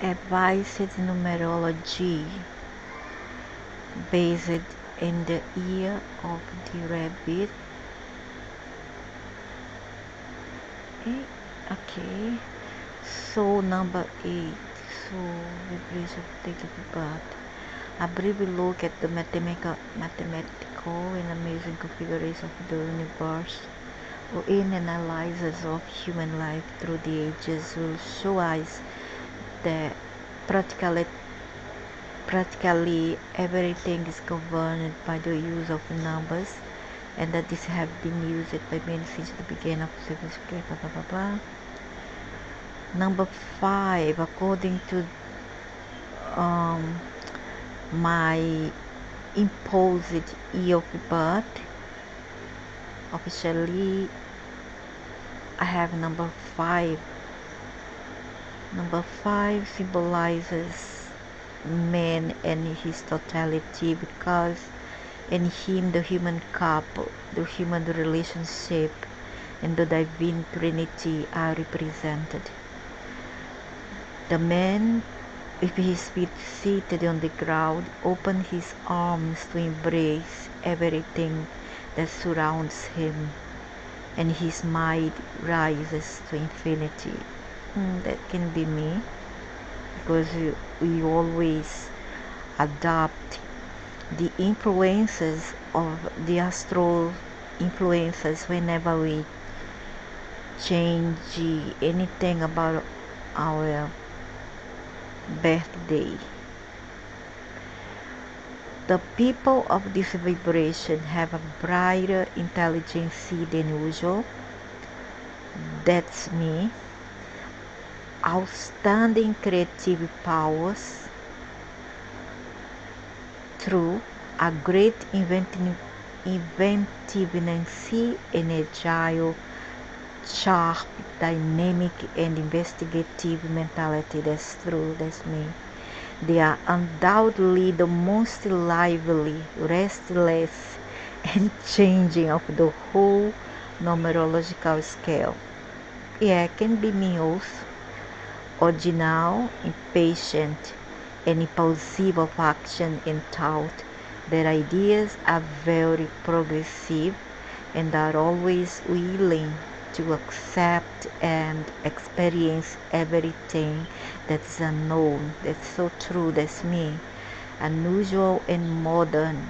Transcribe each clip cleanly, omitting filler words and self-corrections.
Advised numerology based in the year of the rabbit. Okay, so number 8. So vibration of daily birth. A brief look at the mathematical and amazing configuration of the universe, or in analysis of human life through the ages, will show us that practically everything is governed by the use of numbers, and that these have been used by many since the beginning of civilization. Blah, blah, blah, blah. Number 5, according to my imposed year of birth, officially I have number 5. Number 5 symbolizes man and his totality, because in him the human couple, the human relationship, and the divine trinity are represented. The man, with his feet seated on the ground, opens his arms to embrace everything that surrounds him, and his mind rises to infinity. That can be me, because we always adopt the influences of the astral influences whenever we change anything about our birthday. The people of this vibration have a brighter intelligence than usual. That's me. Outstanding creative powers through a great inventiveness and agile, sharp, dynamic, and investigative mentality. That's true, that's me. They are undoubtedly the most lively, restless, and changing of the whole numerological scale. Yeah, it can be me also. Original, impatient, and impulsive of action and thought. Their ideas are very progressive and are always willing to accept and experience everything that's unknown. That's so true, that's me. Unusual and modern.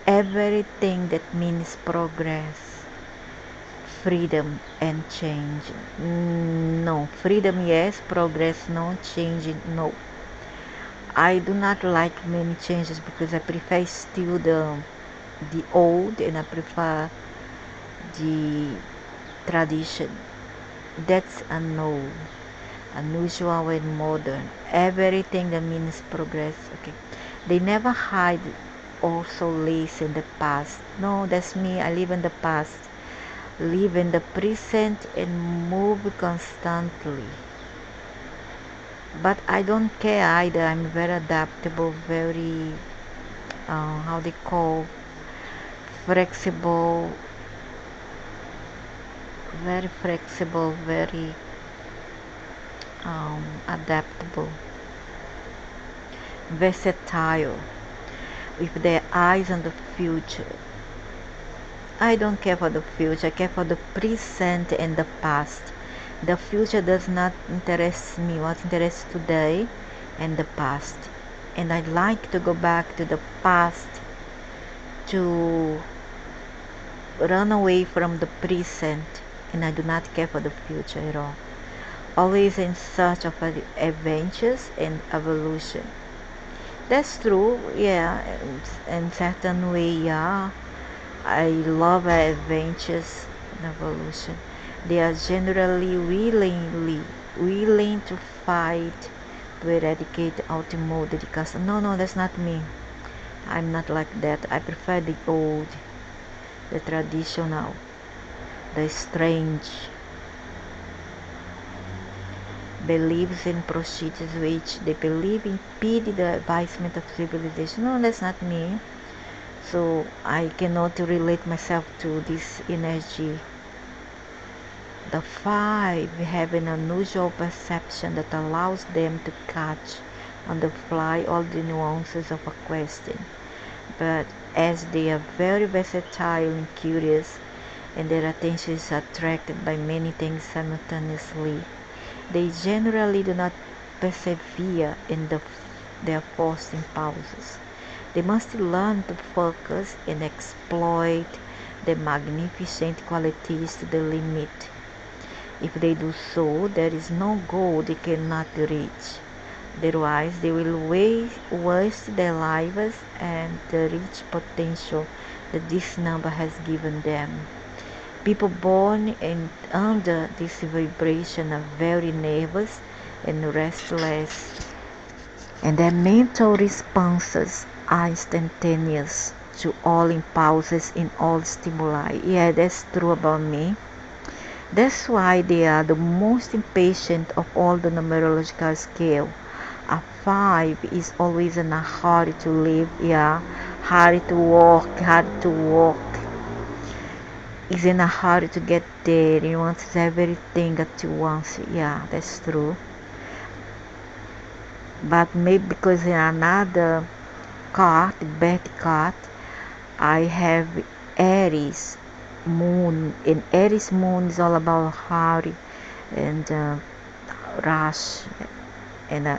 Everything that means progress, freedom, and change. No, freedom yes, progress no, change no. I do not like many changes because I prefer still the old, and I prefer the tradition. That's unknown, unusual, and modern. Everything that means progress. Okay, they never hide or solace in the past. No, that's me. I live in the past, live in the present, and move constantly. But I don't care either. I'm very adaptable, very how they call, flexible, very adaptable, versatile, with their eyes on the future. I don't care for the future, I care for the present and the past. The future does not interest me. What interests today and the past. And I'd like to go back to the past to run away from the present, and I do not care for the future at all. Always in search of adventures and evolution. That's true, yeah, in certain way, yeah. I love adventures and evolution. They are generally willing to fight to eradicate outmoded custom. No, that's not me. I'm not like that. I prefer the old, the traditional, the strange beliefs and procedures which they believe impede the advancement of civilization. No, that's not me. So I cannot relate myself to this energy The 5 have an unusual perception that allows them to catch on the fly all the nuances of a question. But as they are very versatile and curious, and their attention is attracted by many things simultaneously, they generally do not persevere in their forced impulses. They must learn to focus and exploit their magnificent qualities to the limit. If they do so, there is no goal they cannot reach. Otherwise, they will waste their lives and the rich potential that this number has given them. People born under this vibration are very nervous and restless, and their mental responses are instantaneous to all impulses in all stimuli. Yeah, that's true about me. That's why they are the most impatient of all the numerological scale. A 5 is always in a hurry to live, yeah, hurry to walk. Is in a hurry to get there. He wants everything at once. Yeah, that's true. But maybe because in another card, birth card, I have Aries moon, and Aries moon is all about hurry and rush and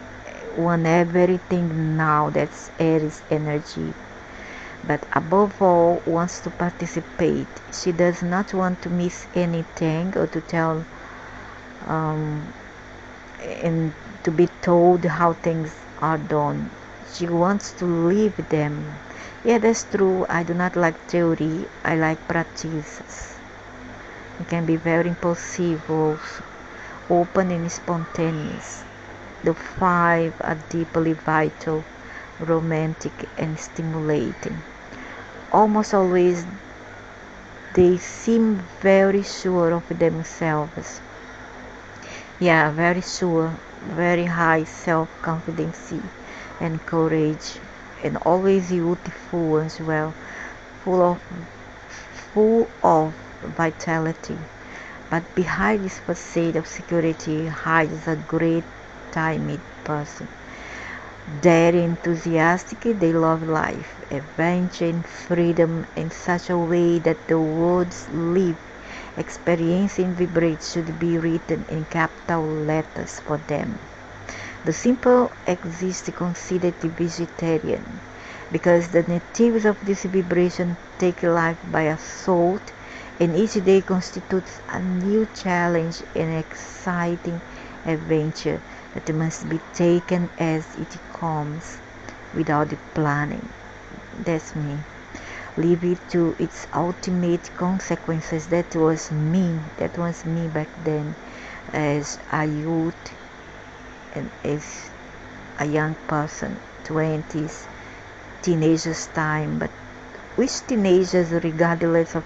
want everything now. That's Aries energy. But above all, wants to participate. She does not want to miss anything or to tell um, and to be told how things are done. She wants to live them. Yeah, that's true. I do not like theory. I like practices. It can be very impulsive, also, open and spontaneous. The 5 are deeply vital, romantic, and stimulating. Almost always they seem very sure of themselves. Yeah, very sure, very high self-confidence and courage, and always youthful as well, full of full of vitality. But behind this facade of security hides a great timid person. They're enthusiastic, they love life, adventure and freedom in such a way that the words live, experience and vibrate should be written in capital letters for them. The simple exist considered vegetarian because the natives of this vibration take life by assault, and each day constitutes a new challenge and exciting adventure that must be taken as it comes without planning. That's me. Leave it to its ultimate consequences. That was me. That was me back then as a youth and as a young person, 20s, teenagers time. But which teenagers, regardless of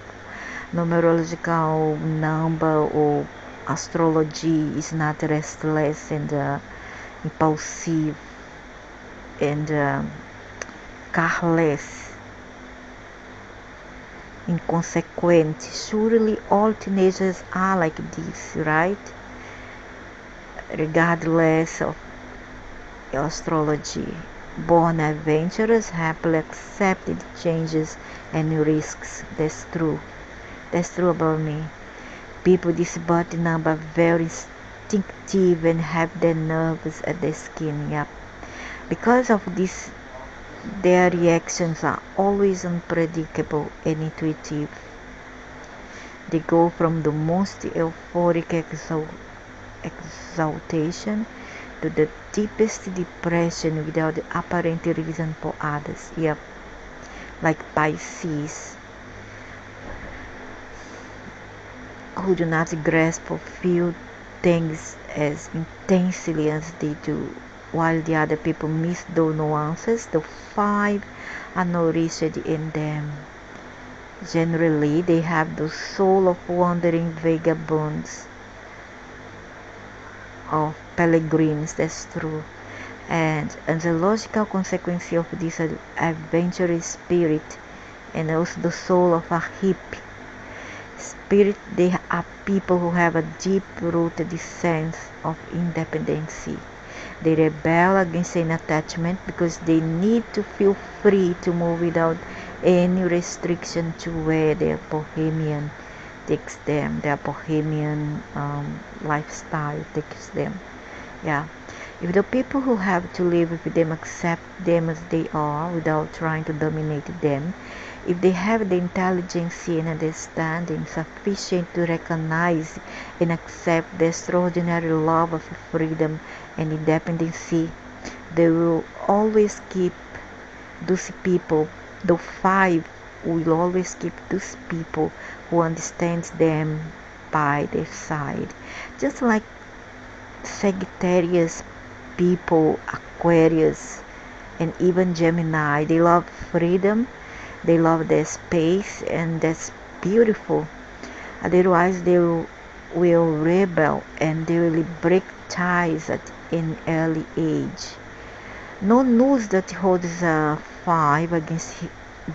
numerological number or astrology, is not restless and impulsive and careless, inconsequent? Surely all teenagers are like this, right? Regardless of astrology, born adventurous, happily accepted changes and risks. That's true. That's true about me. People this birth number very instinctive and have their nerves at the skin. Yep. Because of this, their reactions are always unpredictable and intuitive. They go from the most euphoric exaltation to the deepest depression without apparent reason for others. Yep. Like Pisces, who do not grasp or feel things as intensely as they do, while the other people miss those nuances. The 5 are nourished in them. Generally, they have the soul of wandering vagabonds, of pilgrims. That's true. And as a logical consequence of this adventurous spirit, and also the soul of a hippie spirit, they are people who have a deep-rooted sense of independence. They rebel against an attachment because they need to feel free to move without any restriction to where their bohemian takes them, their bohemian lifestyle takes them. Yeah. If the people who have to live with them accept them as they are without trying to dominate them, if they have the intelligence and understanding sufficient to recognize and accept the extraordinary love of freedom and independence, they will always keep those people, the five will always keep those people who understands them by their side. Just like Sagittarius people, Aquarius, and even Gemini, they love freedom, they love their space, and that's beautiful. Otherwise, will rebel and they will break ties at an early age. No news that holds a five against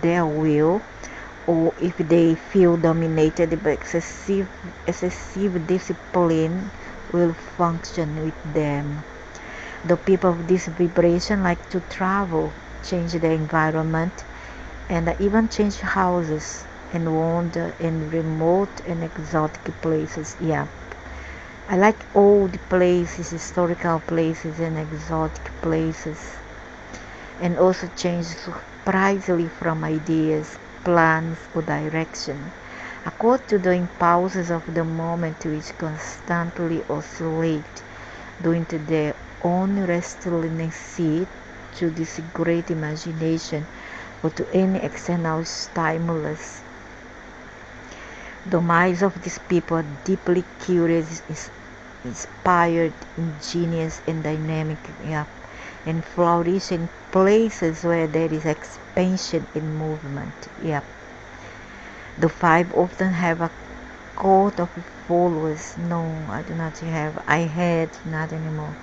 their will, or if they feel dominated by excessive discipline, will function with them. The people of this vibration like to travel, change their environment, and even change houses and wander in remote and exotic places. Yeah, I like old places, historical places, and exotic places, and also change surprisingly from ideas, plans, or direction, according to the impulses of the moment which constantly oscillate due to their own restlessness to this great imagination or to any external stimulus. The minds of these people are deeply curious, inspired, ingenious, and dynamic, yeah, and flourish in places where there is expansion and movement. Yeah. The five often have a court of followers. No, I do not have. I had not anymore.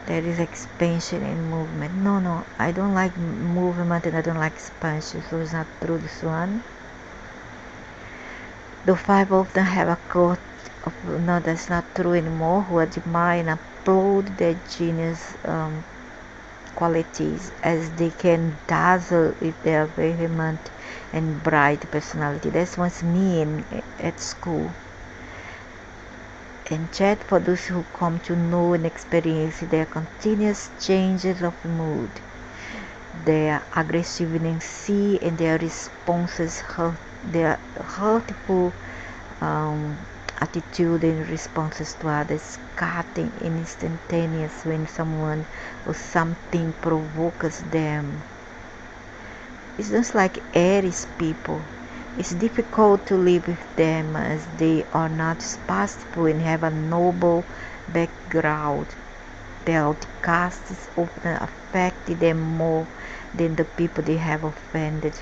There is expansion and movement. No, I don't like movement and I don't like expansion, so it's not true this one. The five often have a court of, no, that's not true anymore, who admire and applaud their genius qualities as they can dazzle with their vehement and bright personality. That's what's me at school. And chat for those who come to know and experience their continuous changes of mood, their aggressiveness and their responses, their hurtful attitude and responses to others, cutting and instantaneous when someone or something provokes them. It's just like Aries people. It's difficult to live with them as they are not spiteful and have a noble background. Their outcasts often affect them more than the people they have offended.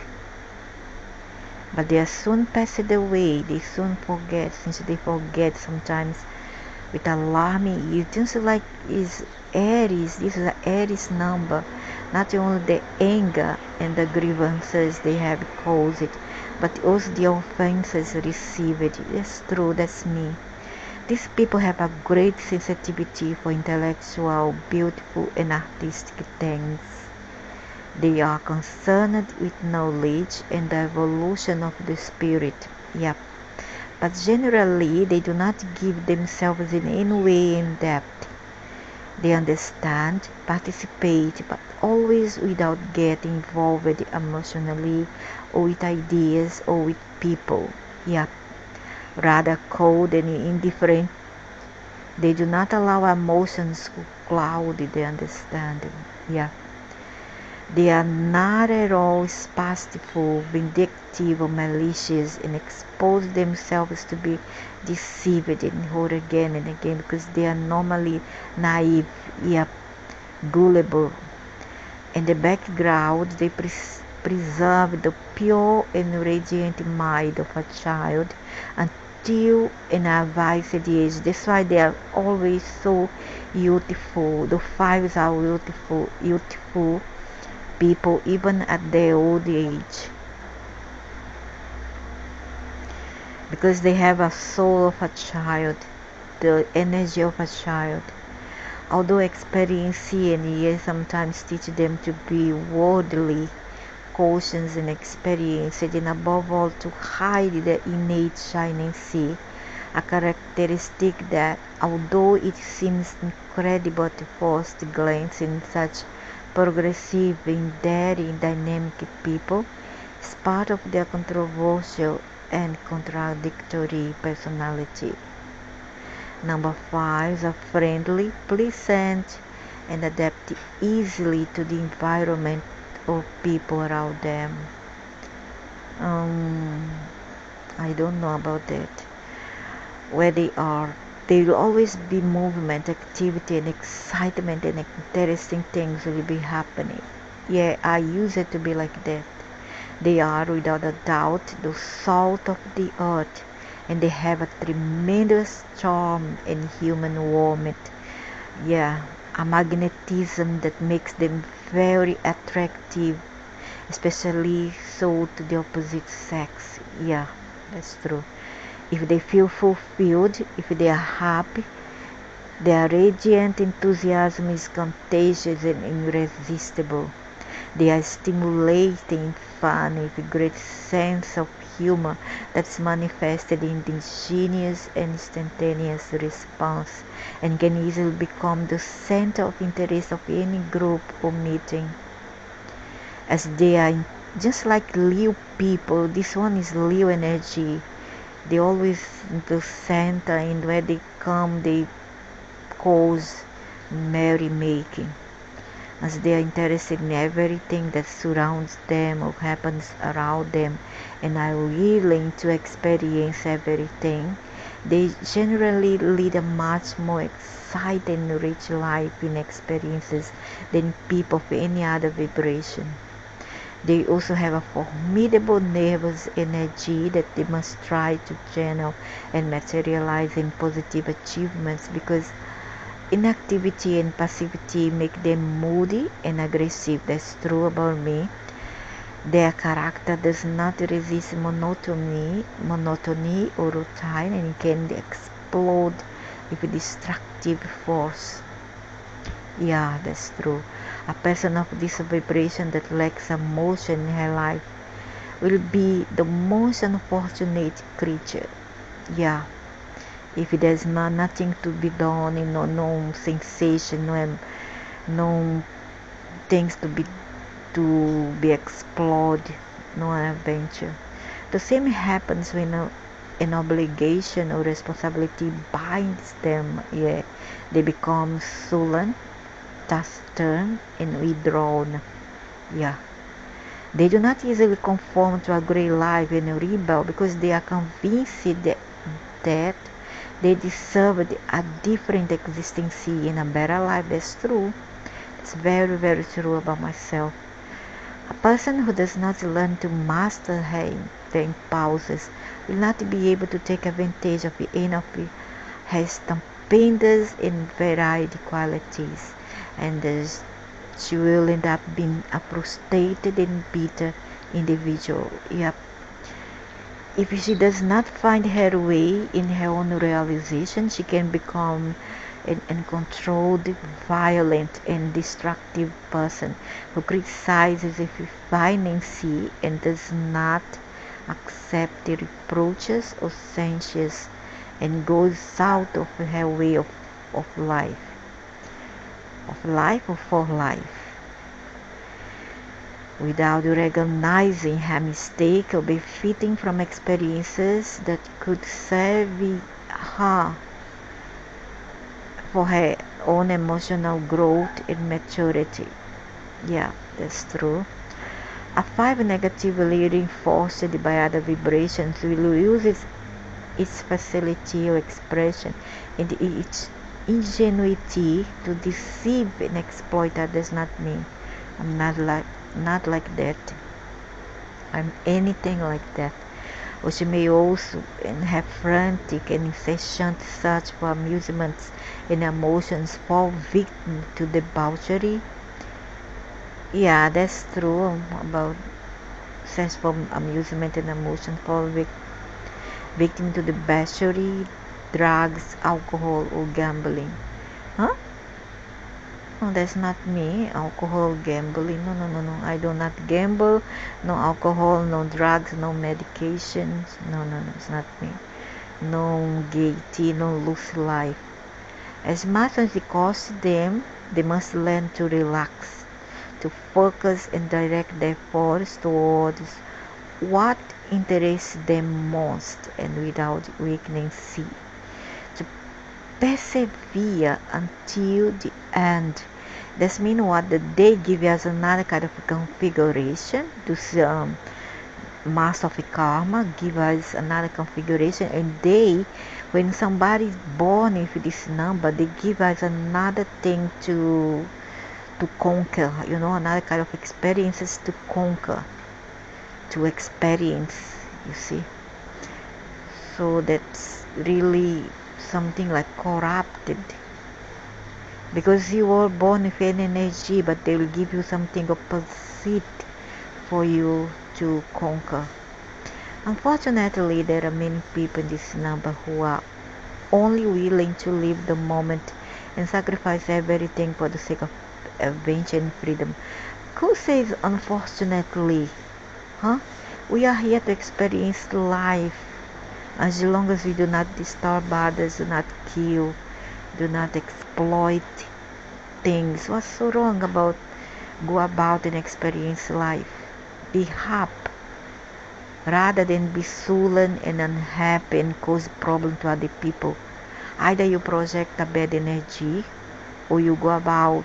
But they are soon passed away. They soon forget, since they forget sometimes with alarming. You just like is Aries. This is an Aries number. Not only the anger and the grievances they have caused, but also the offenses received. That's true. That's me. These people have a great sensitivity for intellectual, beautiful, and artistic things. They are concerned with knowledge and the evolution of the spirit. Yep. But generally, they do not give themselves in any way in depth. They understand, participate, but always without getting involved emotionally or with ideas or with people. Yep. Rather cold and indifferent, they do not allow emotions to cloud their understanding. Yeah. They are not at all spiteful, vindictive, or malicious, and expose themselves to be deceived and hurt again and again because they are normally naive, yet gullible. In the background, they preserve the pure and radiant mind of a child until an advanced age. That's why they are always so youthful. The fives are youthful people even at their old age, because they have a soul of a child, the energy of a child. Although experience and years sometimes teach them to be worldly, cautious and experienced, and above all to hide the innate shining sea, a characteristic that, although it seems incredible to first glance in such progressive, daring, dynamic people, is part of their controversial and contradictory personality. Number 5 are friendly, pleasant, and adapt easily to the environment or people around them. I don't know about that. Where they are, there will always be movement, activity, and excitement, and interesting things will be happening. Yeah, I use it to be like that. They are, without a doubt, the salt of the earth, and they have a tremendous charm and human warmth. Yeah, a magnetism that makes them very attractive, especially so to the opposite sex. Yeah, that's true. If they feel fulfilled, if they are happy, their radiant enthusiasm is contagious and irresistible. They are stimulating, fun, with a great sense of humor that's manifested in the ingenious and instantaneous response, and can easily become the center of interest of any group or meeting. As they are just like Leo people, this one is Leo energy. They always the center, and where they come, they cause merrymaking, as they are interested in everything that surrounds them or happens around them, and are willing to experience everything. They generally lead a much more exciting and rich life in experiences than people of any other vibration. They also have a formidable nervous energy that they must try to channel and materialize in positive achievements, because inactivity and passivity make them moody and aggressive. That's true about me. Their character does not resist monotony or routine, and can explode with destructive force. Yeah, that's true. A person of this vibration that lacks emotion in her life will be the most unfortunate creature. Yeah, if there's nothing to be done, no sensation, no things to be explored, no adventure. The same happens when an obligation or responsibility binds them. Yeah, they become sullen, taciturn, and withdrawn. Yeah, they do not easily conform to a great life and rebel, because they are convinced that they deserve a different existence in a better life. That's true. It's very, very true about myself. A person who does not learn to master their impulses will not be able to take advantage of any of her stupendous and varied qualities, and she will end up being a frustrated and bitter individual. Yep. If she does not find her way in her own realization, she can become an uncontrolled, violent, and destructive person who criticizes efficiency and does not accept the reproaches of censures, and goes out of her way of life, or for life, without recognizing her mistake or benefiting from experiences that could serve her for her own emotional growth and maturity. Yeah, that's true. A 5 negatively reinforced by other vibrations will use its facility or expression and its ingenuity to deceive and exploit others. Not me. I'm not like that. I'm anything like that. Or she may also have frantic and incessant search for amusements and emotions, fall victim to debauchery. Yeah, that's true about search for amusement and emotion, fall victim. victim to debauchery, drugs, alcohol, or gambling. Huh? No, that's not me. Alcohol, gambling. No, no, no, no. I do not gamble. No alcohol, no drugs, no medications. No, no, no. It's not me. No gaiety, no loose life. As much as it costs them, they must learn to relax, to focus and direct their efforts towards what interests them most and without weakening see. To persevere until the end. This means what? That they give us another kind of configuration to mass of karma, give us another configuration, and they, when somebody is born with this number, they give us another thing to conquer, another kind of experiences to conquer, to experience, you see. So that's really something like corrupted, because you were born with an energy, but they will give you something opposite for you to conquer. Unfortunately, there are many people in this number who are only willing to live the moment and sacrifice everything for the sake of adventure and freedom. Who says unfortunately? Huh? We are here to experience life. As long as we do not disturb others, do not kill, do not exploit things. What's so wrong about go about and experience life? Be happy rather than be sullen and unhappy and cause problem to other people. Either you project a bad energy or you go about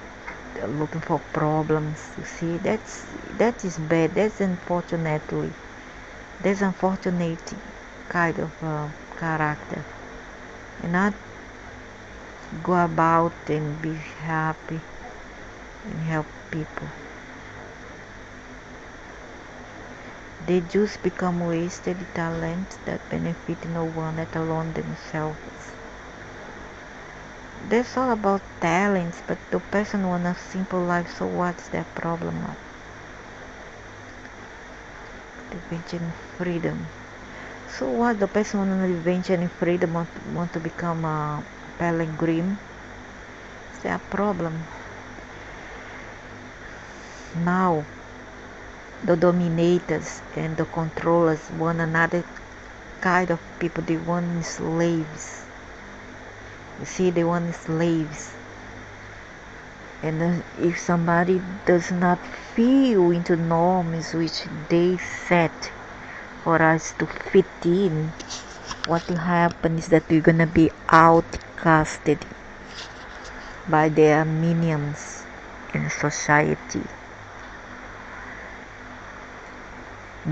looking for problems. You see, that is bad. That's unfortunate kind of character. And not go about and be happy and help people. They just become wasted talents that benefit no one, let alone themselves. That's all about talents, but the person wants a simple life, so what's their problem of revenge and freedom? So what, the person wants revenge and freedom, want to become a pilgrim? It's their problem. Now, the dominators and the controllers want another kind of people. They want slaves. You see, they want slaves. And if somebody does not feel into norms which they set for us to fit in, what will happen is that we're gonna be outcasted by their minions in society,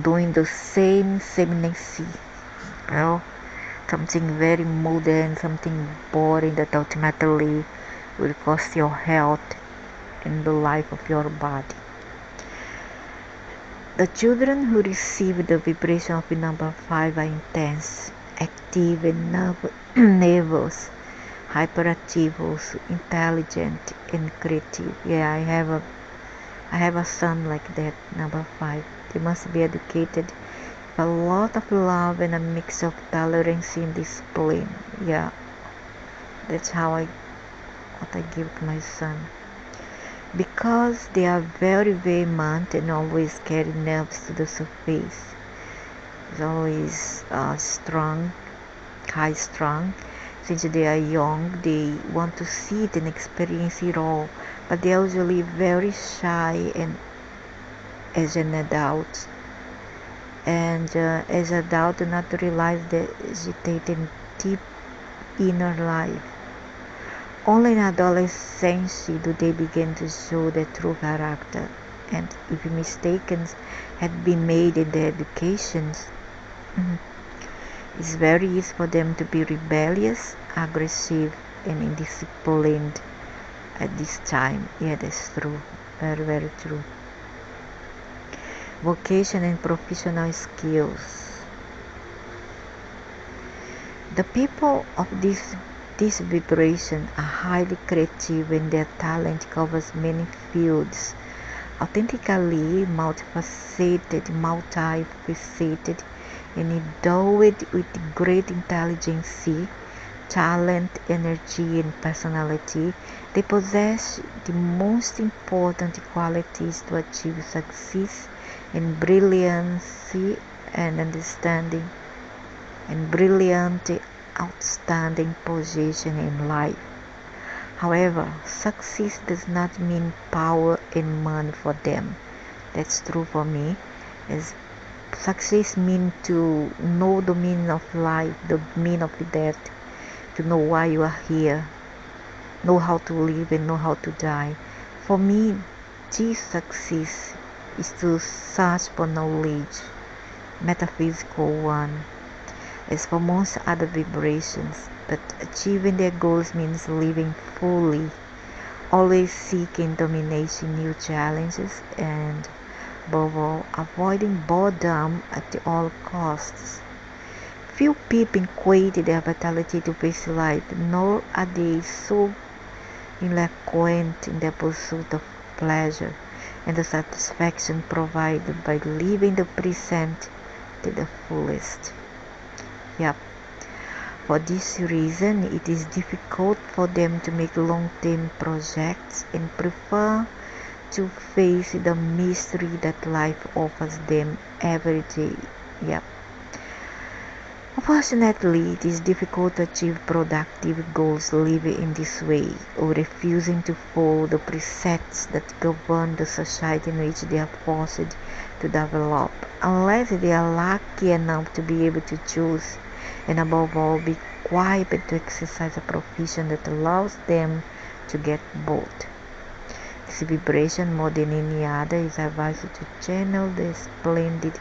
doing the same thing, something very modern, something boring that ultimately will cost your health and the life of your body. The children who receive the vibration of the number 5 are intense, active and nervous, hyperactive, also intelligent and creative. Yeah, I have a son like that, number 5. They must be educated, a lot of love and a mix of tolerance and discipline. Yeah, that's what I give to my son. Because they are very vehement and always carry nerves to the surface. It's always strong, high strung. Since they are young, they want to see it and experience it all. But they are usually very shy and as an adult. And as an adult, do not realize the agitated deep inner life. Only in adolescence do they begin to show their true character, and if mistakes had been made in their educations, it's very easy for them to be rebellious, aggressive, and indisciplined at this time. Yeah, that's true. Very, very true. Vocation and professional skills. The people of this vibration are highly creative and their talent covers many fields. Authentically multifaceted and endowed with great intelligence, talent, energy, and personality. They possess the most important qualities to achieve success and brilliancy and understanding and brilliant, outstanding position in life. However, success does not mean power and money for them. That's true for me. As success means to know the meaning of life, the meaning of death, to know why you are here, know how to live and know how to die. For me, this success is to search for knowledge, metaphysical one, as for most other vibrations. But achieving their goals means living fully, always seeking domination, new challenges, and above all, avoiding boredom at all costs. Few people equate their vitality to face life, nor are they so eloquent in their pursuit of pleasure and the satisfaction provided by living the present to the fullest. Yep. For this reason, it is difficult for them to make long-term projects and prefer to face the mystery that life offers them every day. Yep. Unfortunately, it is difficult to achieve productive goals living in this way or refusing to follow the precepts that govern the society in which they are forced to develop, unless they are lucky enough to be able to choose and above all be equipped to exercise a profession that allows them to get both. This vibration, more than any other, is advised to channel the splendid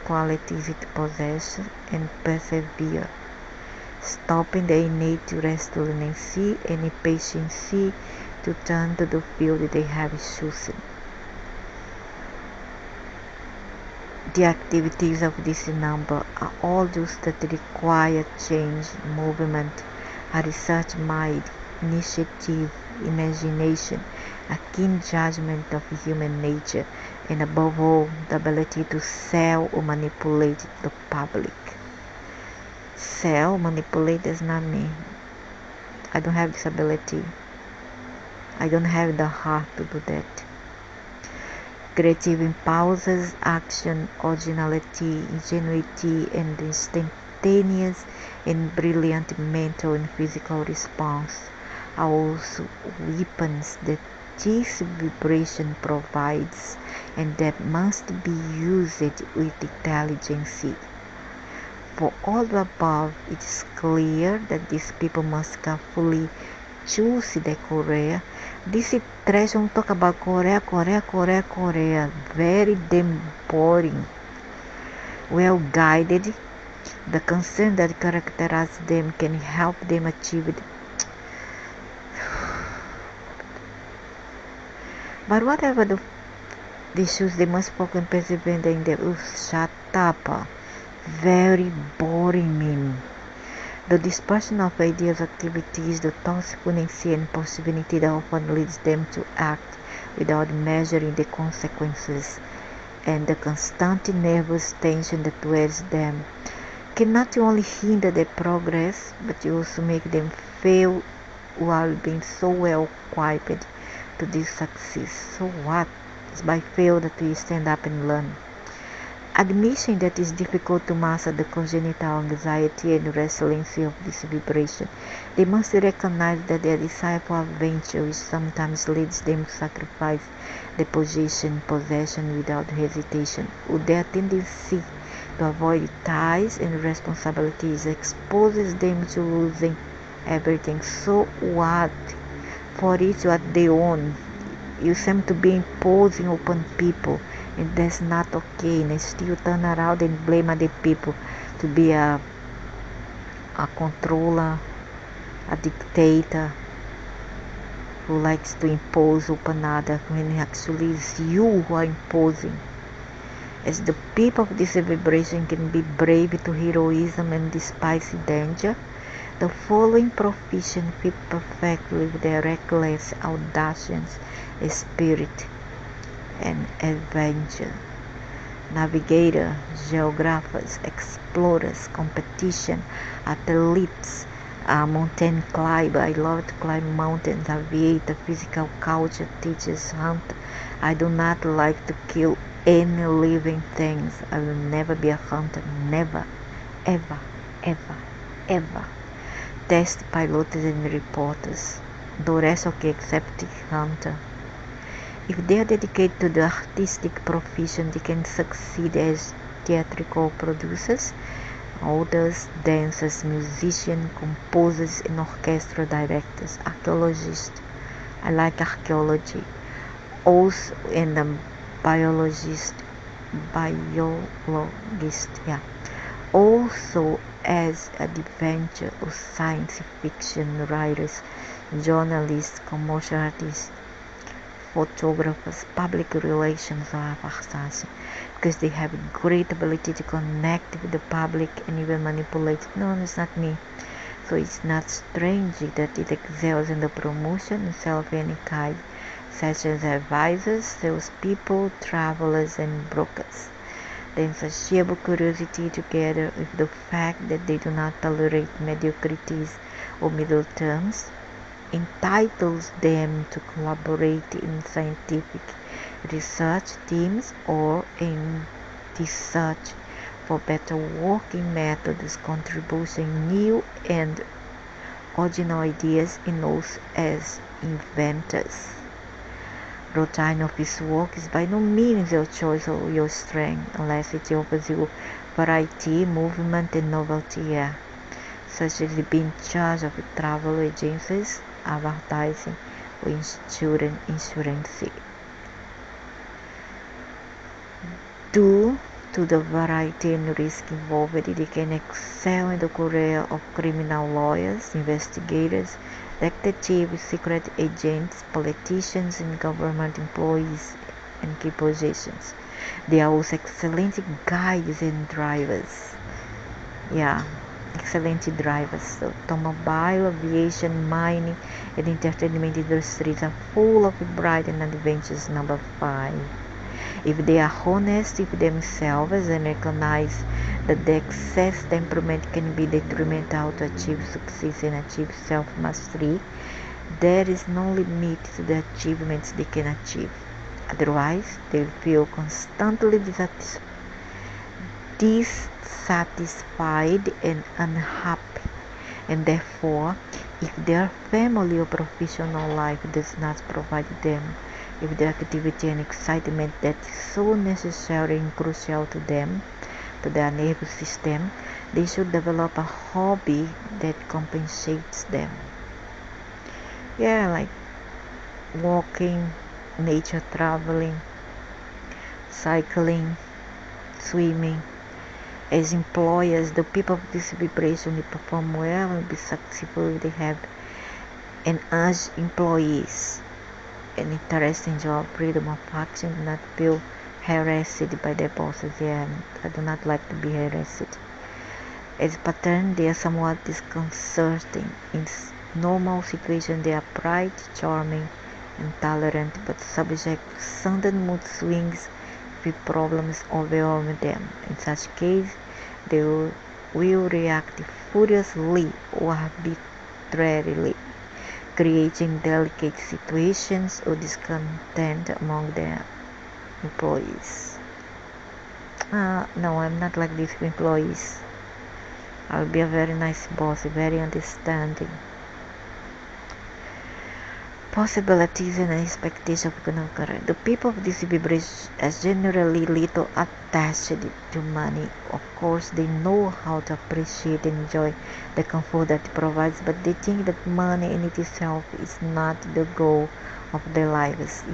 qualities it possesses and persevere, stopping the innate restlessness and impatience to turn to the field they have chosen. The activities of this number are all those that require change, movement, a research mind, initiative, imagination, a keen judgment of human nature, and above all, the ability to sell or manipulate the public. Sell, manipulate does not mean I don't have this ability. I don't have the heart to do that. Creative impulses, action, originality, ingenuity, and instantaneous and brilliant mental and physical response are also weapons that this vibration provides and that must be used with intelligence. For all the above, it is clear that these people must carefully choose their career. This trash don't talk about Korea. Very damn boring. Well guided, the concern that characterizes them can help them achieve it. But whatever they choose, they must focus and persevere in their shut up. Very boring meme. The dispersion of ideas, activities, the thoughtfulness and possibility that often leads them to act without measuring the consequences, and the constant nervous tension that wears them can not only hinder their progress, but also make them fail while being so well equipped to this success. So what? It's by fail that we stand up and learn. Admission that it is difficult to master the congenital anxiety and resilience of this vibration. They must recognize that their desire for adventure, which sometimes leads them to sacrifice their possession without hesitation, or their tendency to avoid ties and responsibilities exposes them to losing everything. So what? For each what they own. You seem to be imposing upon people, and that's not okay. And still turn around and blame other people to be a controller, a dictator who likes to impose upon others when actually it's you who are imposing. As the people of this vibration can be brave to heroism and despise danger, the following profession fit perfectly with their reckless, audacious spirit and adventure. navigator, geographers, explorers, competition, athletes, mountain climber. I love to climb mountains, aviator, physical culture, teachers, hunter. I do not like to kill any living things. I will never be a hunter. Never, ever, ever, ever. Test pilots and reporters. The rest okay except hunter. If they are dedicated to the artistic profession, they can succeed as theatrical producers, authors, dancers, musicians, composers, and orchestra directors. Archaeologists. I like archaeology. Also, and a biologist, yeah. Also as adventure or science fiction writers, journalists, commercial artists, photographers, public relations or advertising, because they have great ability to connect with the public and even manipulate. No, it's not me. So it's not strange that it excels in the promotion and sale of any kind, such as advisors, salespeople, travelers, and brokers. The insatiable curiosity, together with the fact that they do not tolerate mediocrities or middle terms, entitles them to collaborate in scientific research teams or in the search for better working methods, contributing new and original ideas in us as inventors. Routine office work is by no means your choice or your strength, unless it offers you variety, movement, and novelty, such as being in charge of travel agencies, advertising, or insurance. Due to the variety and risk involved, they can excel in the career of criminal lawyers, investigators, detectives, secret agents, politicians, and government employees in key positions. They are also excellent guides and drivers. Excellent drivers. So, automobile, aviation, mining, and entertainment industries are full of bright and adventures. Number 5. If they are honest with themselves and recognize that the excess temperament can be detrimental to achieve success and achieve self-mastery, there is no limit to the achievements they can achieve. Otherwise, they feel constantly dissatisfied and unhappy, and therefore, if their family or professional life does not provide them with the activity and excitement that is so necessary and crucial to them, to their nervous system, they should develop a hobby that compensates them. Like walking, nature traveling, cycling, swimming. As employers, the people of this vibration will perform well and be successful if they have, and as employees, an interesting job, freedom of action, do not feel harassed by their bosses. I do not like to be harassed. As pattern, they are somewhat disconcerting. In normal situations, they are bright, charming, and tolerant, but subject to sudden mood swings if problems overwhelm them. In such case, they will react furiously or arbitrarily, creating delicate situations or discontent among their employees. No, I'm not like these employees. I'll be a very nice boss, very understanding. Possibilities and expectations of economic career. The people of this vibration are generally little attached to money. Of course, they know how to appreciate and enjoy the comfort that it provides, but they think that money in itself is not the goal of their lives.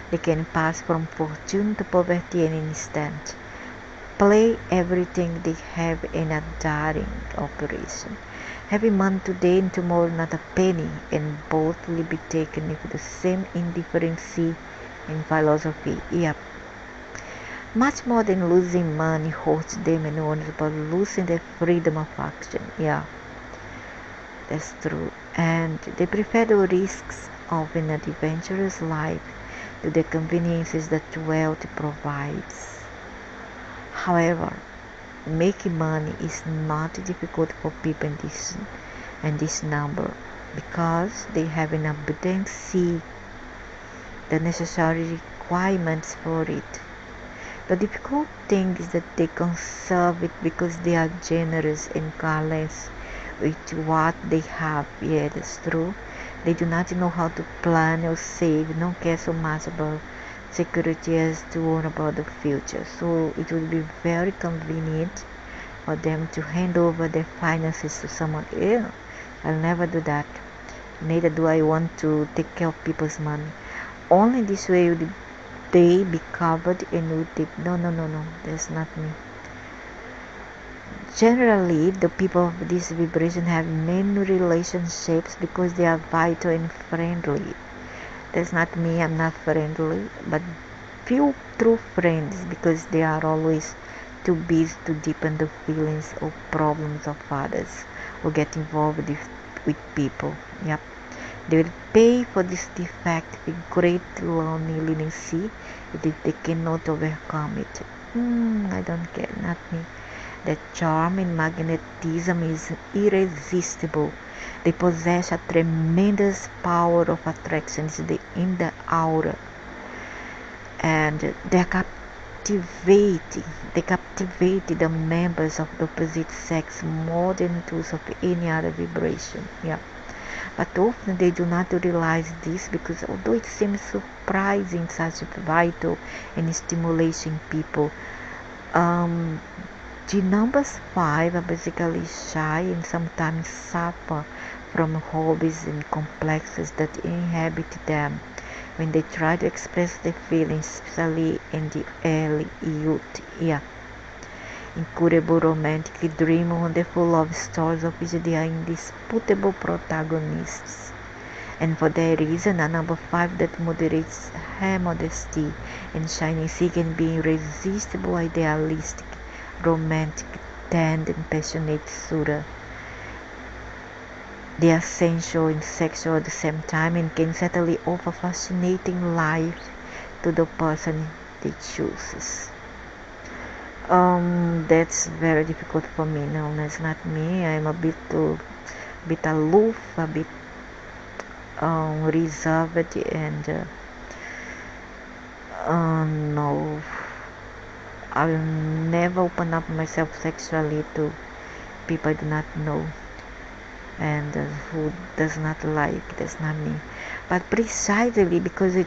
They can pass from fortune to poverty in an instant. Play everything they have in a daring operation. Having money today and tomorrow not a penny, and both will be taken with the same indifference and philosophy. Much more than losing money hurts them and others, but losing their freedom of action. That's true. And they prefer the risks of an adventurous life to the conveniences that wealth provides. However, making money is not difficult for people in this number because they have an abundance, see the necessary requirements for it. The difficult thing is that they conserve it because they are generous and careless with what they have. Yeah, that's true. They do not know how to plan or save, don't care so much about security as to worry about the future. So it would be very convenient for them to hand over their finances to someone else. I'll never do that. Neither do I want to take care of people's money. Only this way would they be covered and would take. No, that's not me. Generally, the people of this vibration have many relationships because they are vital and friendly. That's not me, I'm not friendly, but few true friends because they are always too busy to deepen the feelings or problems of others or get involved with people. Yep. They will pay for this defect with great loneliness if they cannot overcome it. I don't care, not me. The charm and magnetism is irresistible. They possess a tremendous power of attraction in the aura, and they captivate the members of the opposite sex more than those of any other vibration. Yeah. But often they do not realize this because although it seems surprising, such vital and stimulating people, um, the numbers 5 are basically shy and sometimes suffer from hobbies and complexes that inhabit them when they try to express their feelings, especially in the early youth. Yeah. Incurable romantic dream, wonderful love stories of which they are indisputable protagonists. And for that reason, a number 5 that moderates her modesty and shyness can be irresistible, idealistic, romantic, tender, and passionate suitor. They are sensual and sexual at the same time and can certainly offer fascinating life to the person they chooses. That's very difficult for me. No, that's not me. I'm a bit aloof, a bit reserved, and no, I'll never open up myself sexually to people I do not know and who does not like. That's not me. But precisely because I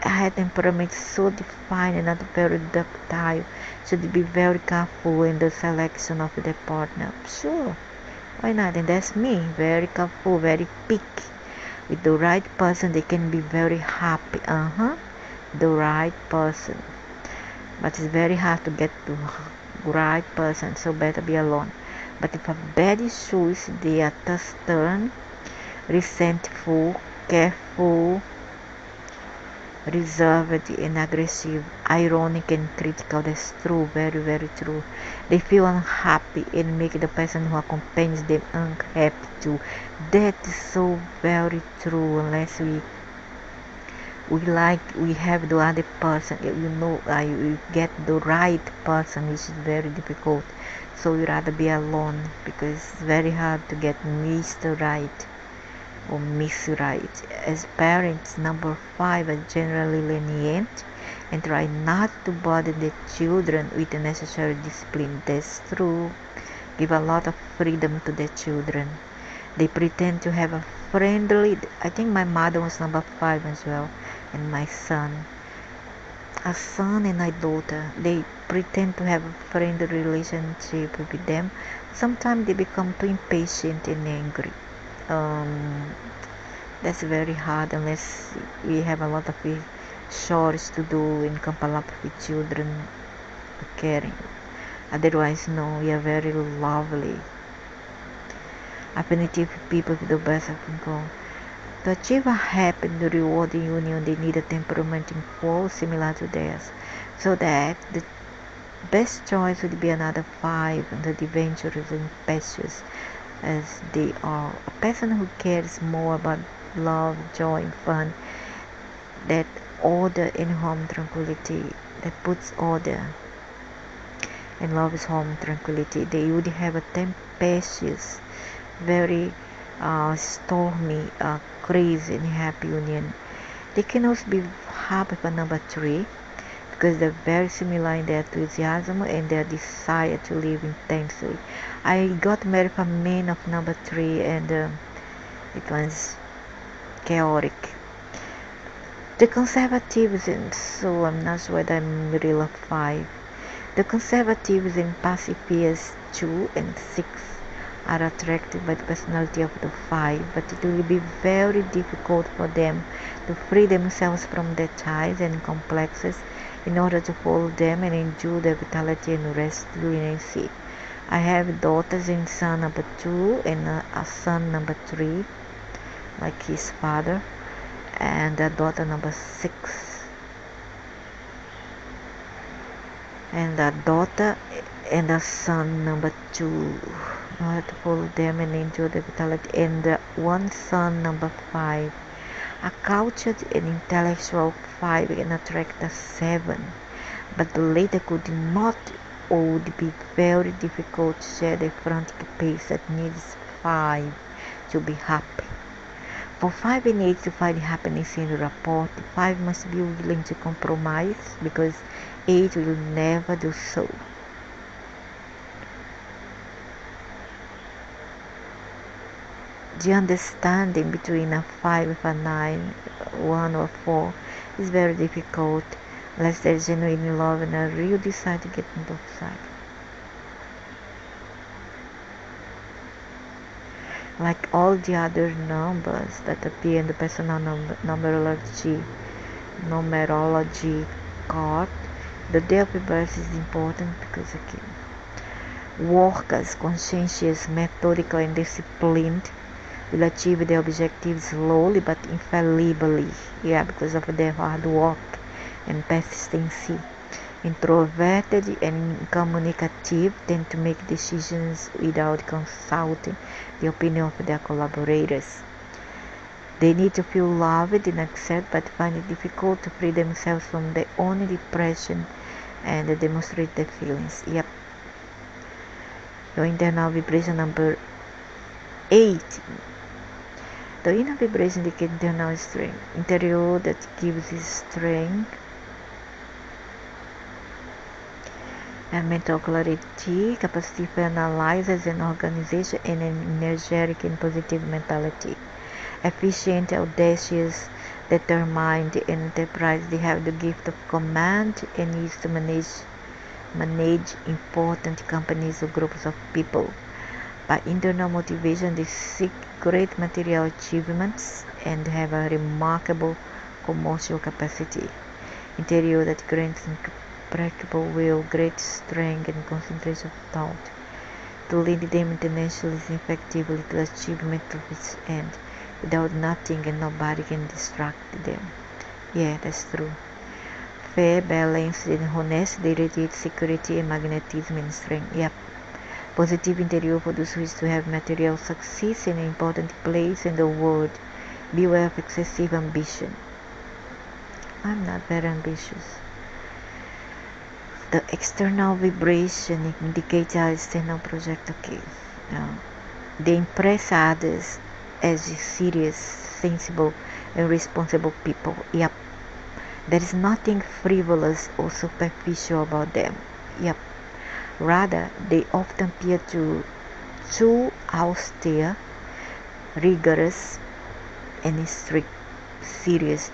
had temperament so defined and not very ductile, should be very careful in the selection of the partner. Sure, why not? And that's me. Very careful, very picky. With the right person, they can be very happy. The right person. But it's very hard to get the right person, so better be alone. But if a bad choice, they are stern, resentful, careful, reserved and aggressive, ironic and critical. That's true, very, very true. They feel unhappy and make the person who accompanies them unhappy too. That is so very true. Unless we have the other person, you get the right person, which is very difficult. So we rather be alone because it's very hard to get Mr. Right or Miss Right. As parents, number 5 are generally lenient and try not to bother the children with the necessary discipline. That's true. Give a lot of freedom to the children. They pretend to have a friendly. I think my mother was number 5 as well, and my son. A son and a daughter. They pretend to have a friendly relationship with them. Sometimes they become too impatient and angry. That's very hard unless we have a lot of chores to do and couple up with children caring. Otherwise, no, we are very lovely. Affinity for people with the best of control. To achieve a happy and rewarding union, they need a temperament in full similar to theirs, so that the best choice would be another 5, the adventurous and impetuous as they are. A person who cares more about love, joy, and fun, that order and home tranquility, that puts order and loves home tranquility. They would have a tempestuous, very stormy, crazy and happy union. They can also be happy for number 3 because they're very similar in their enthusiasm and their desire to live intensely. I got married for men of number 3 and it was chaotic. The conservatives, and so I'm not sure whether I'm real of 5. The conservatives in pacifiers 2 and 6 are attracted by the personality of the 5, but it will be very difficult for them to free themselves from their ties and complexes in order to follow them and enjoy their vitality and resiliency. I have daughters in son number 2 and a son number 3, like his father, and a daughter number 6, and a daughter and a son number 2. I have to follow them and enjoy the vitality, and one son number 5. A cultured and intellectual 5 can attract a 7, but the latter could not or would be very difficult to share the frantic pace that needs 5 to be happy. For 5 and 8 to find happiness in the rapport, 5 must be willing to compromise because 8 will never do so. The understanding between a 5 and a 9, 1 or 4 is very difficult unless there is genuine love and a real desire to get on both sides. Like all the other numbers that appear in the personal numerology card, the day of birth is important because workers, conscientious, methodical and disciplined will achieve their objectives slowly but infallibly, because of their hard work and persistency. Introverted and communicative tend to make decisions without consulting the opinion of their collaborators. They need to feel loved and accepted, but find it difficult to free themselves from their own depression and demonstrate their feelings. Your internal vibration number 8. The inner vibration indicates internal strength, interior that gives you strength and mental clarity, capacity for analysis and organization, and an energetic and positive mentality. Efficient, audacious, determined, and enterprise. They have the gift of command and used to manage important companies or groups of people. By internal motivation, they seek great material achievements and have a remarkable commercial capacity. Interior that grants impeccable will, great strength and concentration of thought to lead them internationally effectively to achievement of its end. Without nothing and nobody can distract them. That's true. Fair, balanced, and honest, they radiate security and magnetism and strength. Positive interior for those who wish to have material success in an important place in the world. Beware of excessive ambition. I'm not very ambitious. The external vibration indicates our external project. They impress others as serious, sensible, and responsible people. There is nothing frivolous or superficial about them. Rather, they often appear too austere, rigorous, and strict, serious.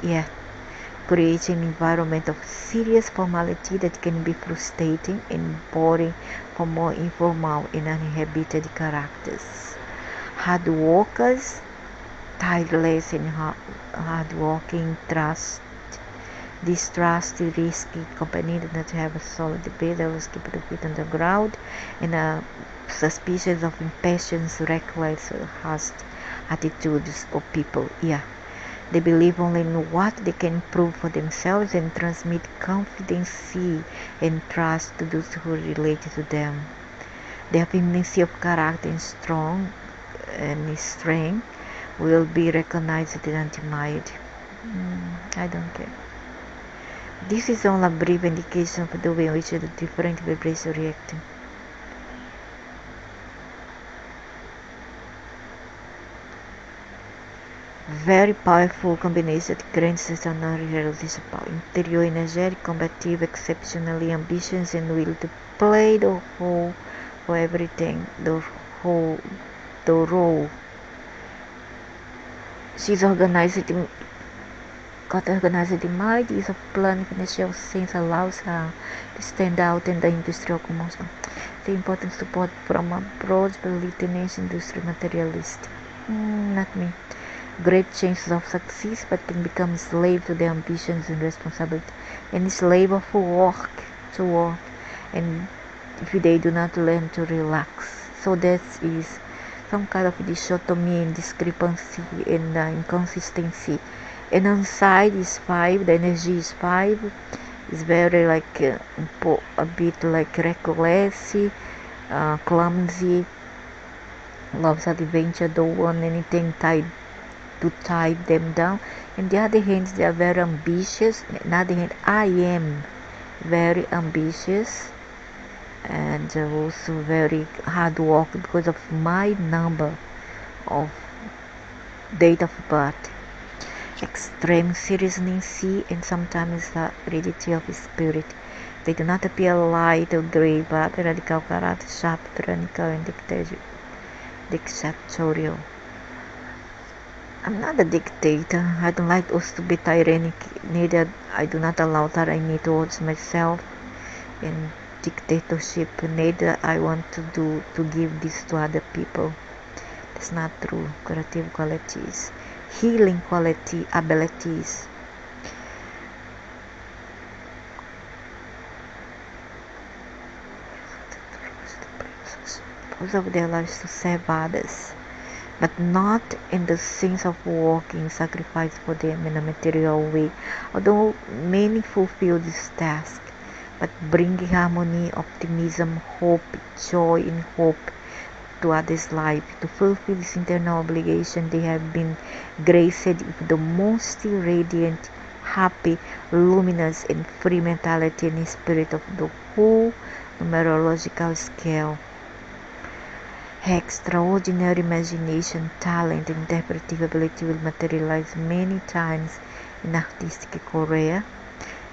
Creating an environment of serious formality that can be frustrating and boring for more informal and uninhibited characters. Hard workers, tireless and hardworking, distrust, risky company that not have a solid base, they always keep the feet on the ground, and suspicious of impatience, reckless, harsh attitudes of people. They believe only in what they can prove for themselves and transmit confidence and trust to those who relate to them. Their firmness of character and strength will be recognized and admired. I don't care. This is only a brief indication of the way in which the different vibrations react. Very powerful combination that grants us an irresistible interior, energetic, combative, exceptionally ambitious, and will to play the whole for everything, the role. She's got organized in mind, is a plan financial sense allows her to stand out in the industrial commotion. The important support from a broad eliteness industry materialist. Not me. Great chances of success, but can become slave to their ambitions and responsibility, and slave of work to work, and if they do not learn to relax. So that is some kind of dichotomy and discrepancy and inconsistency. And on side is 5, the energy is 5, is very like a bit like reckless, clumsy, loves adventure, don't want anything tied to tie them down. On the other hand, they are very ambitious. On the other hand, I am very ambitious and also very hard work because of my number of date of birth. Extreme seriousness and sometimes the rigidity of spirit. They do not appear light or gray, but radical character, sharp, tyrannical, and dictatorial. I'm not a dictator. I don't like us to be tyrannic. Neither I do not allow tyranny towards myself and dictatorship. Neither I want to give this to other people. That's not true. Creative qualities, healing quality abilities. Most of their lives to serve others, but not in the sense of working sacrifice for them in a material way, although many fulfill this task, but bringing harmony, optimism, hope, joy, and hope to others' life. To fulfill this internal obligation, they have been graced with the most radiant, happy, luminous, and free mentality and spirit of the whole numerological scale. Extraordinary imagination, talent, and interpretive ability will materialize many times in artistic career.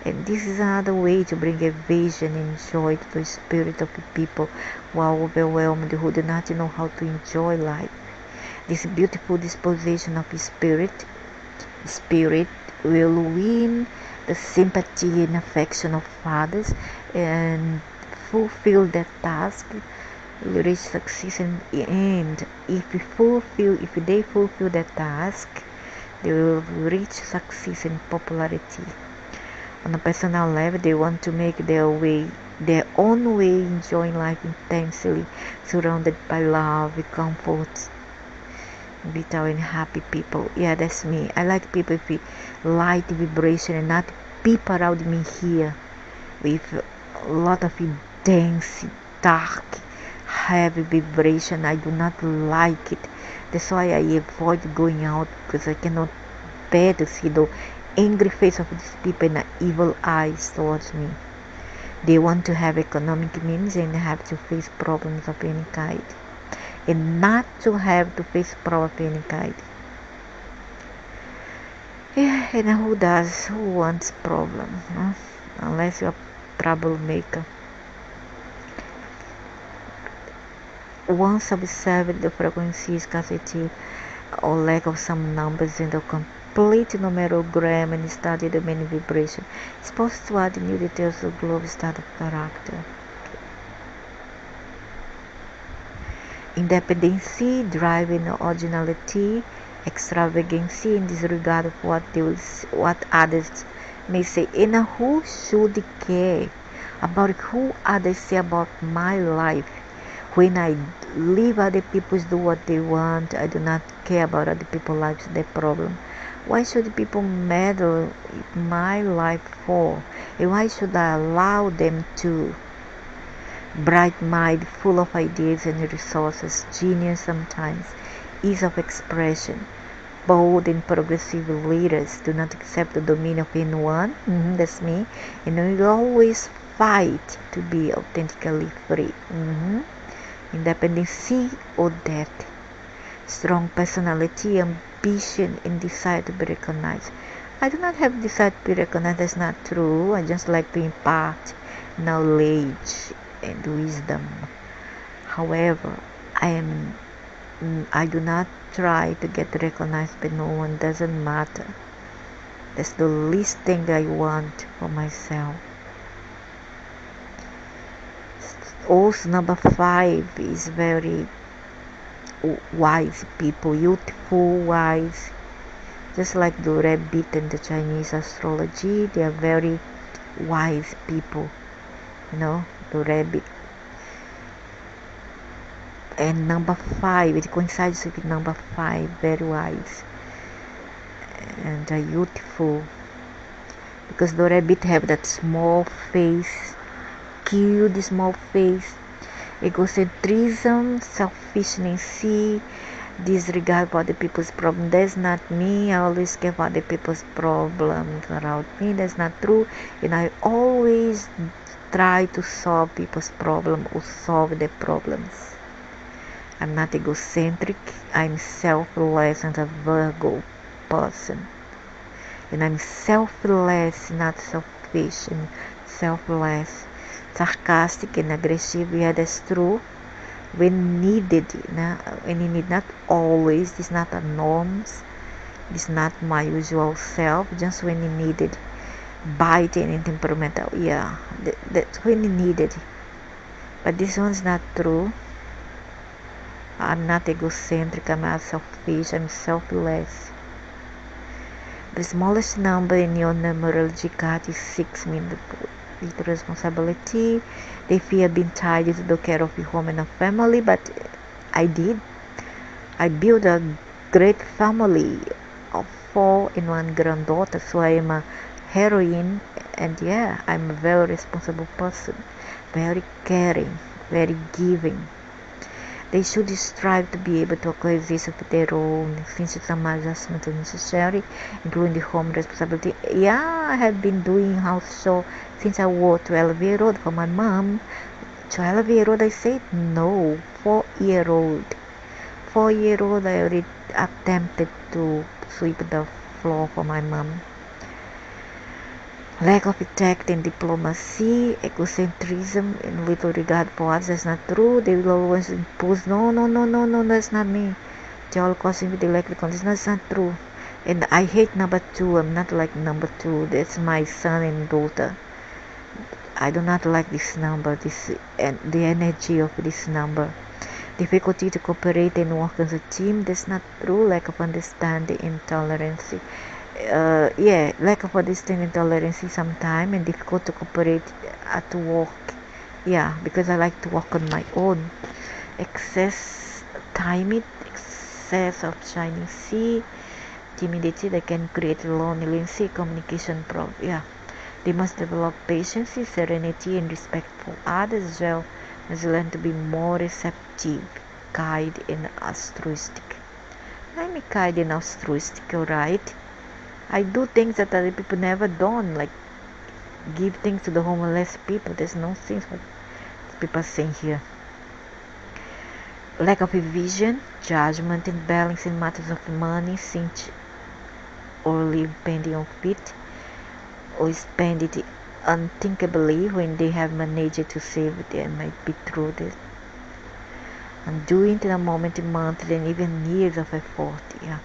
And this is another way to bring a vision and joy to the spirit of the people who are overwhelmed, who do not know how to enjoy life. This beautiful disposition of spirit will win the sympathy and affection of others and fulfill their task, will reach success in the end. If they fulfill their task, they will reach success and popularity. On a personal level, they want to make their own way, enjoying life intensely, surrounded by love, comfort, vital and happy people. Yeah, that's me. I like people with light vibration and not people around me here with a lot of dense, dark, heavy vibration. I do not like it. That's why I avoid going out, because I cannot bear to see the angry face of these people and the evil eyes towards me. They want to have economic means and have to face problems of any kind, and not to have to face problems of any kind. Yeah, and who wants problems? Huh? Unless you're a troublemaker. Once observed the frequency, scarcity, or lack of some numbers in the complete numerogram and study the many vibrations, it's supposed to add new details to the globe state of character. Independency, driving originality, extravagancy, and disregard of what others may say. And who should care about who others say about my life? When I leave other people do what they want, I do not care about other people's lives, their problem. Why should people meddle in my life for? And why should I allow them to? Bright mind, full of ideas and resources, genius sometimes, ease of expression, bold and progressive leaders do not accept the dominion of anyone. That's me. And we always fight to be authentically free. Independency or death. Strong personality, ambition, and desire to be recognized. I do not have desire to be recognized. That's not true. I just like to impart knowledge and wisdom. However, I do not try to get recognized by no one. Doesn't matter. That's the least thing that I want for myself. Also, number 5 is very wise people, youthful, wise. Just like the rabbit in the Chinese astrology, they are very wise people. The rabbit. And number 5, it coincides with number 5, very wise and youthful, because the rabbit have that small face, cute small face, egocentrism, selfishness, disregard for other people's problem. That's not me. I always care for other people's problems around me. That's not true. And I always try to solve people's problem or solve their problems. I'm not egocentric. I'm selfless and a Virgo person. And I'm selfless, not selfish, and selfless. Sarcastic and aggressive. Yeah, that's true. When needed, when you need, not always. This is not a norms. This is not my usual self. Just when you needed. Biting and temperamental. Yeah, that's when you needed. But this one's not true. I'm not egocentric. I'm not selfish. I'm selfless. The smallest number in your numerology card is 6, meaning the responsibility. They fear being tied to the care of your home and a family, but I did. I built a great family of 4 and 1 granddaughter, so I am a heroine, and yeah, I'm a very responsible person, very caring, very giving. They should strive to be able to coexist with their own, since some adjustment is necessary, including the home responsibility. Yeah, I have been doing house chore since I was 12-year-old for my mom. 12-year-old, I said no. 4-year-old. 4-year-old, I already attempted to sweep the floor for my mom. Lack of tact and diplomacy, egocentrism, and little regard for others. That's not true. They will always impose, no, that's not me. They all causing with the lack of confidence. That's not true. And I hate number 2. I'm not like number 2. That's my son and daughter. I do not like this number, and the energy of this number. Difficulty to cooperate and work as a team. That's not true. Lack of understanding, intolerance. Lack of understanding, intolerance sometimes, and difficult to cooperate at work. Yeah, because I like to work on my own. Excess of shining sea, timidity that can create loneliness, communication problem. Yeah, they must develop patience, serenity, and respect for others, as well as learn to be more receptive, kind, and altruistic. I'm kind and altruistic, alright? I do things that other people never done, like give things to the homeless people. There's no sense what people are saying here. Lack of a vision, judgment, and balance in matters of money, cinch or live pending on it, or spend it unthinkably when they have managed to save it. It might be true that and doing it in a moment, months, and even years of effort. Yeah.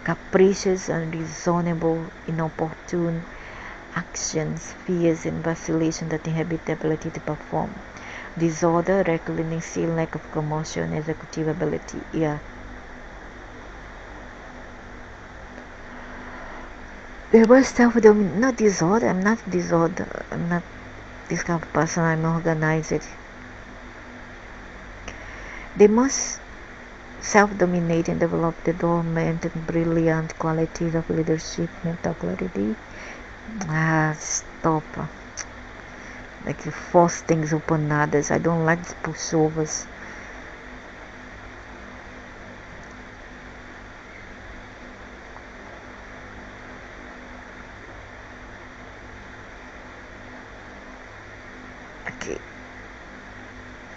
Capricious, unreasonable, inopportune actions, fears, and vacillation that inhibit the ability to perform. Disorder, recklessness, lack of commotion, executive ability. Yeah. They were self-dominant, not disorder. I'm not disorder. I'm not this kind of person. I'm organized. They must self-dominate and develop the dormant and brilliant qualities of leadership, mental clarity. Stop. Like you force things upon others. I don't like pushovers.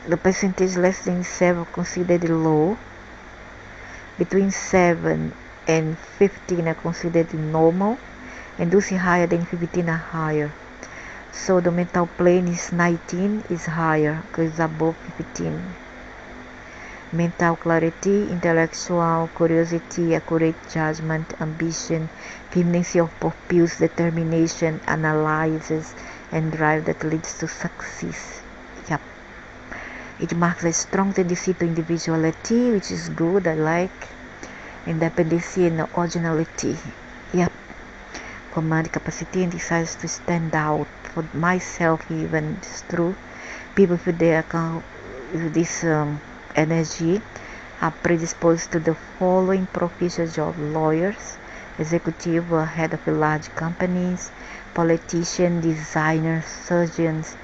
the percentage less than 7 considered low, between 7 and 15 are considered normal, and those higher than 15 are higher. So the mental plane is 19 is higher because it's above 15. Mental clarity, intellectual curiosity, accurate judgment, ambition, firmness of purpose, determination, analysis, and drive that leads to success. Yep. It marks a strong tendency to individuality, which is good, I like. Independency and originality. Yep. Command capacity and decides to stand out for myself, even it's true. People with this energy are predisposed to the following professions of lawyers, executive or head of large companies, politicians, designers, surgeons,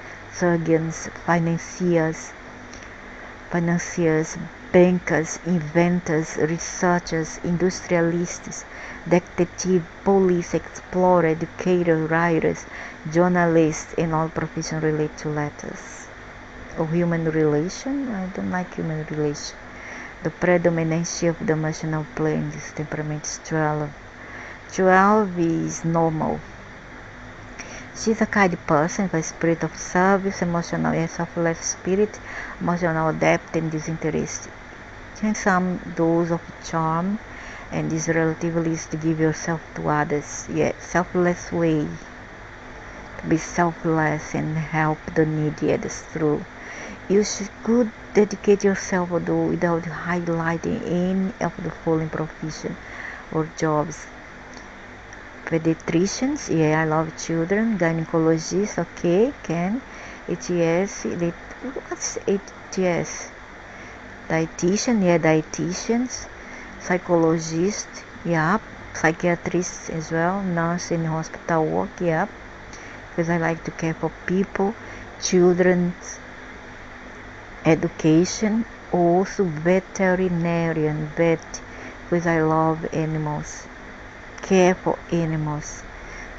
financiers, bankers, inventors, researchers, industrialists, detective, police, explorer, educator, writers, journalists, and all professions relate to letters. Or human relation? I don't like human relation. The predominancy of the emotional plane is temperament is 12. 12 is normal. She's a kind person with a spirit of service, emotional and selfless spirit, emotional depth and disinterest. And some dose of charm, and this relatively is to give yourself to others. Yeah, selfless way. To be selfless and help the needy. That's true. You could dedicate yourself although without highlighting any of the following profession or jobs. Pediatricians, yeah, I love children. Gynecologists, okay, can. HES, what's HES? Dietitian, yeah, dietitians. Psychologist, yeah. Psychiatrists as well. Nurse in hospital work, yeah. Because I like to care for people. Children's education. Also veterinarian, vet, because I love animals. Care for animals.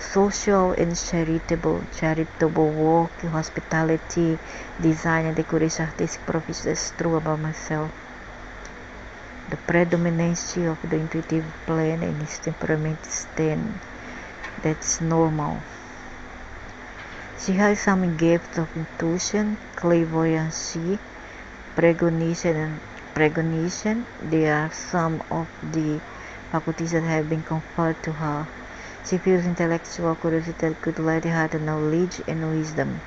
Social and charitable work, hospitality, design and decoration, artistic professions. That's true about myself. The predominancy of the intuitive plane and its temperament is 10. That's normal. She has some gifts of intuition, clairvoyance, precognition. They are some of the faculties that have been conferred to her. She feels intellectual curiosity that could lead her to knowledge and wisdom.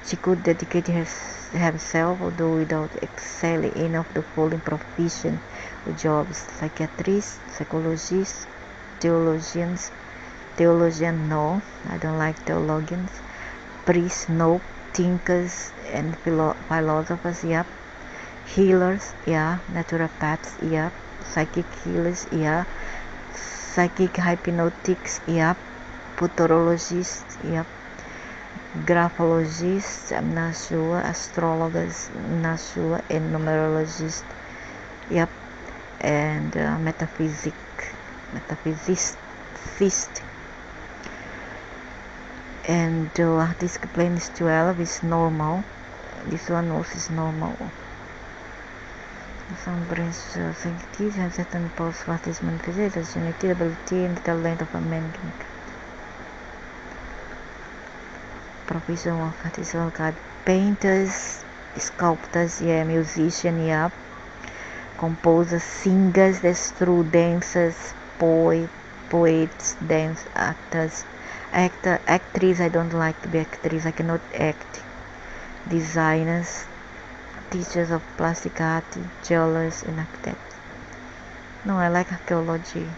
She could dedicate herself, although without excelling any of the following professions or jobs: psychiatrist, psychologist, theologian, no, I don't like theologians. Priests, no. Thinkers and philosophers, yep. Healers, yeah. Naturopaths, yep. Psychic healers, yeah. Psychic hypnotics, yep. Futurologists, yep. Graphologists, I'm not sure. Astrologers, not sure. And numerologists, yep. And metaphysicist. And this plane is 12 is normal. This one also is normal. Some brains sensitive have certain pulse fastest manifested unity, ability, and talent of a man. Profession of artisanal card painters, sculptors, yeah, musician, yeah, composers, singers, that's true, dancers, poets, dance actors. Actress, I don't like to be actress, I cannot act. Designers, teachers of plastic art, jewelers, and architects. No, I like archaeology.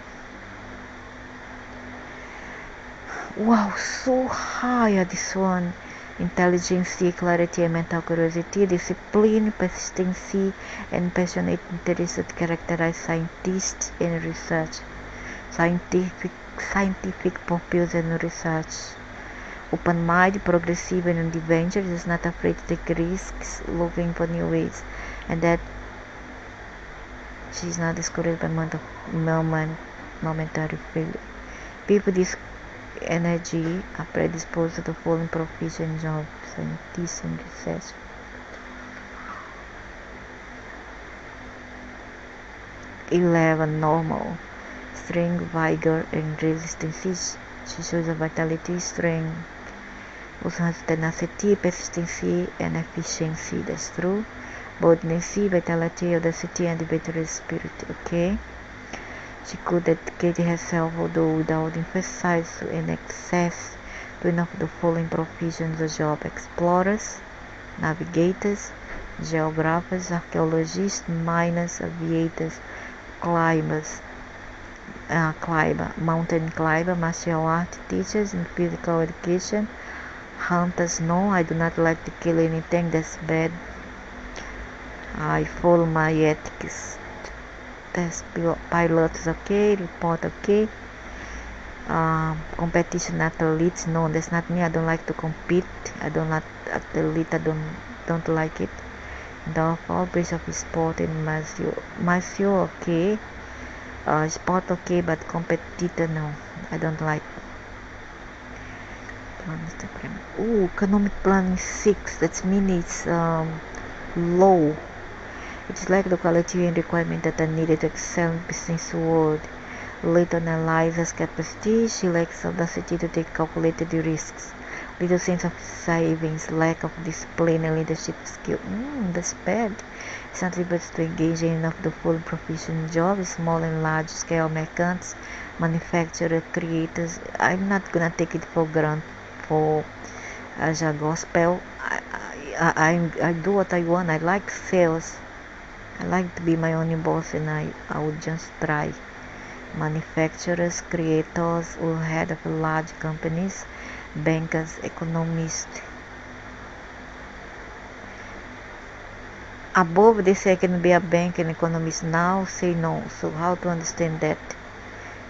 Wow, so high this one. Intelligence, clarity, and mental curiosity, discipline, persistency, and passionate interest that characterize scientists and research. Scientific purpose and research. Open-minded, progressive, and adventurous, is not afraid to take risks, looking for new ways, and that she is not discouraged by momentary failure. People energy are predisposed to the following professions of scientists and research. (11) Normal strength, vigor, and resistance. She shows a vitality, strength, also has tenacity, persistency, and efficiency. That's true. Boldness, vitality, audacity, and debater's spirit. Okay. She could dedicate herself, although without emphasis and access to enough of the following professions or job: explorers, navigators, geographers, archaeologists, miners, aviators, climbers, mountain climber, martial art teachers, and physical education. Hunters, no, I do not like to kill anything, that's bad. I follow my ethics. Test pilots, okay. Report, okay. Competition athletes, no, that's not me. I don't like to compete. I don't like athlete. I don't like it. All bridge of sport and Martial, okay. Sport, okay, but competitor, no, I don't like. Economic planning 6. That means it's low. It's like the quality and requirement that are needed to excel in business world. Little analyzes capacity. She lacks audacity to take calculated risks. Little sense of savings, lack of discipline and leadership skill. That's bad. It's not able to engage in enough the full professional job. Small and large scale merchants, manufacturer, creators. I'm not gonna take it for granted for as a gospel. I do what I want. I like sales. I like to be my own boss, and I would just try. Manufacturers, creators, or head of large companies, bankers, economists. Above they say I can be a bank and economist. Now say no. So how to understand that?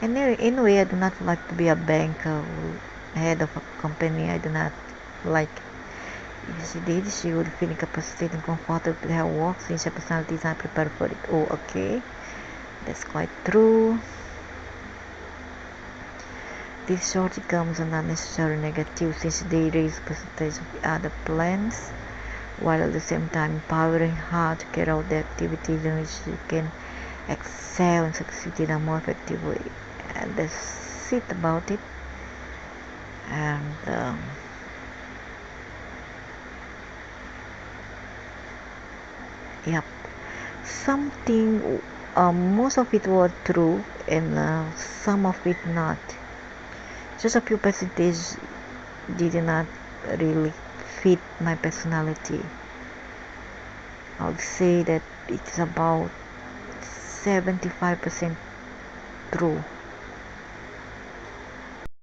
Anyway, I do not like to be a banker or head of a company. I do not like. If she did, she would feel incapacitated and comfortable with her work since her personality is not prepared for it. Oh, okay. That's quite true. These shortcomings are not necessarily negative since they raise the percentage of other plans, while at the same time empowering her to carry out the activities in which she can excel and succeed in a more effective way. And that's it about it. And yep, something most of it was true and some of it not. Just a few percentage did not really fit my personality. I would say that it's about 75% true.